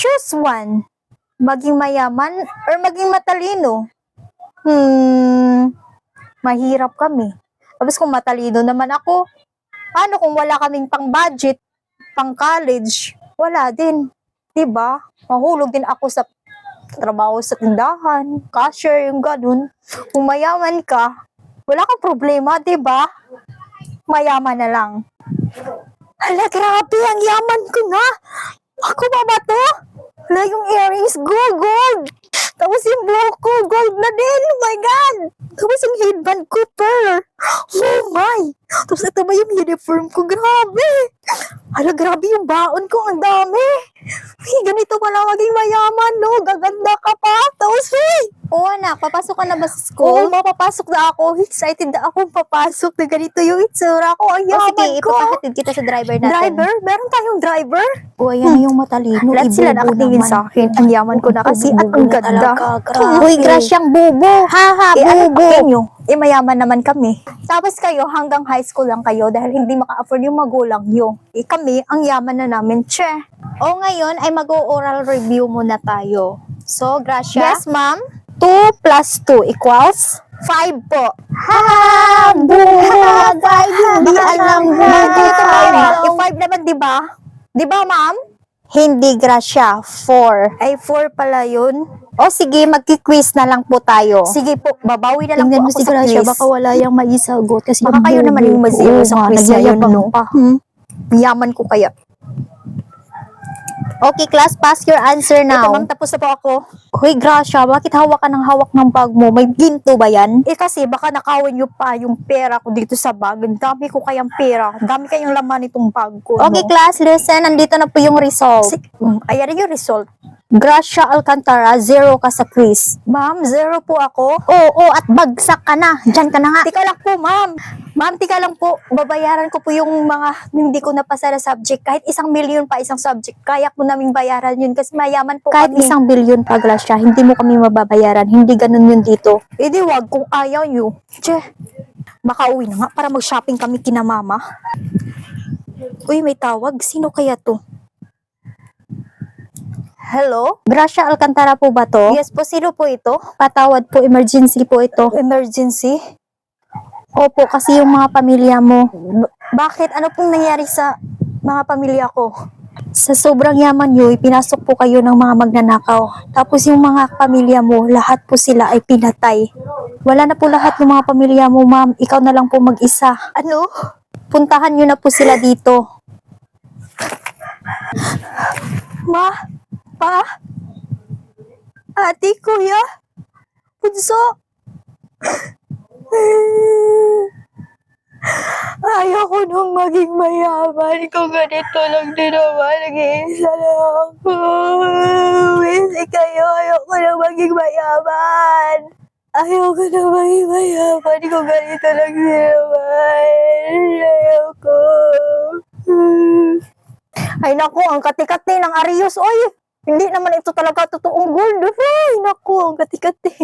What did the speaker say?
choose one. Maging mayaman or maging matalino? Mahirap kami. Tapos kung matalino naman ako, paano kung wala kaming pang-budget, pang-college? Wala din. Diba? Mahulog din ako sa trabaho sa tindahan, cashier, yung ganun. Kung mayaman ka, wala kang problema, diba? Mayaman na lang. Hala, grabe, ang yaman ko na. Ako ba ba to? Hala, yung earrings, gold. Tapos yung buhok ko, gold na din. Oh my God. Tapos yung headband ko, pearl. Oh my. Tapos ito ba yung uniform ko? Grabe. Hala, grabe yung baon ko. Ang dami. Hey, ganito pala maging mayaman, no? Gaganda ka pa. Tapos, hey. Oo, anak. Papasok ka na ba sa school? Oo, mapapasok na ako. Excited na akong papasok na ganito yung itsura ko. Ang yaman sige, ko. ipapahatid kita sa driver natin. Driver? Meron tayong driver? O, ayan yung matalino. Lahat sila nakatingin sa akin. Ang yaman ko na kasi at ang ganda. Uy, grasyang bubo. Haha, Ano bubo. nyo? Mayaman naman kami. Tapos kayo, hanggang high school lang kayo dahil hindi maka-afford yung magulang nyo. Kami, ang yaman na namin. Che. O, ngayon ay mag-oral review muna tayo. So, Gracia? Yes, ma'am? 2 plus 2 equals? 5 po. Ha! Buhat! Hindi alam Hindi 5 naman, di ba? Di ba, ma'am? Hindi, Gracia. 4. Ay, 4 pala yun. O, sige, magki-quiz na lang po tayo. Sige po, babawi na lang Tingnan po mo ako si sa Gracia, quiz. baka wala yung maisagot. Kasi Baka kayo naman yung ma-zero sa quiz na yun, no? pa. Yaman ko kaya. Okay, class, pass your answer Ito, now. ma'am, tapos na po ako. Hoy, Gracia, bakit hawak ka ng hawak ng bag mo? May ginto ba yan? Kasi baka nakawin nyo pa yung pera ko dito sa bag. Ang dami ko kayang pera. Ang dami kayong laman itong bag ko. Okay, class, listen. Nandito na po yung result. Ayan yung result. Gracia Alcantara, 0 ka sa quiz. Ma'am, 0 po ako. Oo, at bagsak ka na. Diyan ka na nga. Tika lang po, ma'am. Ma'am, tika lang po. Babayaran ko po yung mga hindi ko napasa na subject. Kahit 1,000,000 pa isang subject, kaya po naming bayaran yun kasi mayaman po Kahit kami. 1,000,000,000 pa, Gracia, hindi mo kami mababayaran. Hindi ganun yun dito. Di wag kung ayaw nyo. Che, makauwi na nga para mag-shopping kami kina mama. Uy, may tawag. Sino kaya to? Hello? Gracia Alcantara po ba to? Yes po, sino po ito? Patawad po, emergency po ito. Emergency? Opo, kasi yung mga pamilya mo, Bakit? Ano pong nangyari sa mga pamilya ko? sa sobrang yaman nyo, pinasok po kayo ng mga magnanakaw. Tapos yung mga pamilya mo, lahat po sila ay pinatay. Wala na po lahat ng mga pamilya mo, ma'am. Ikaw na lang po mag-isa. Ano? Puntahan nyo na po sila dito. Ma? Pa? Ate, kuya? Bunso? Ayoko nung maging mayaman. Kung ganito lang din naman, nag-iisa lang ako. Busy kayo, ayoko nang maging mayaman. Ayoko nang maging mayaman. Kung ganito lang din naman. Ayoko. Ay naku, ang kati-kati ng Arius. Oy, hindi naman ito talaga totoong gold. Ay naku, ang kati-kati.